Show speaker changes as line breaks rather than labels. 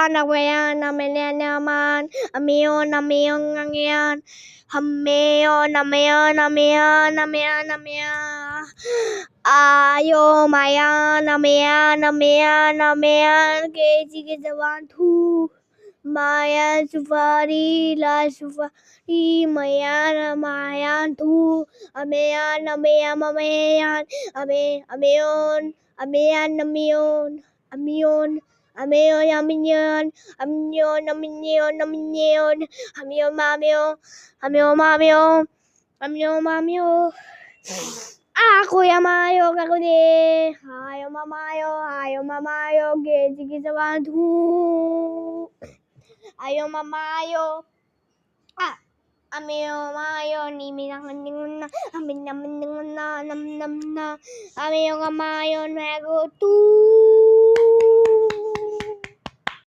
nagayan, namayan naman, amiyon, ngangiyan, hamayon, namayan, ayo, mayan, namayan, keci, kecawantu, mayan, sufari, la sufari, mayan, tu, amayan, mamayan, amiyon, amiyon, mamiyo. Aku ya mayo kakudi, ayo mamayo, gezi kecawantu, ayo mamayo. Amiyo mayo ni minang amin nam amiyo mayo nago tu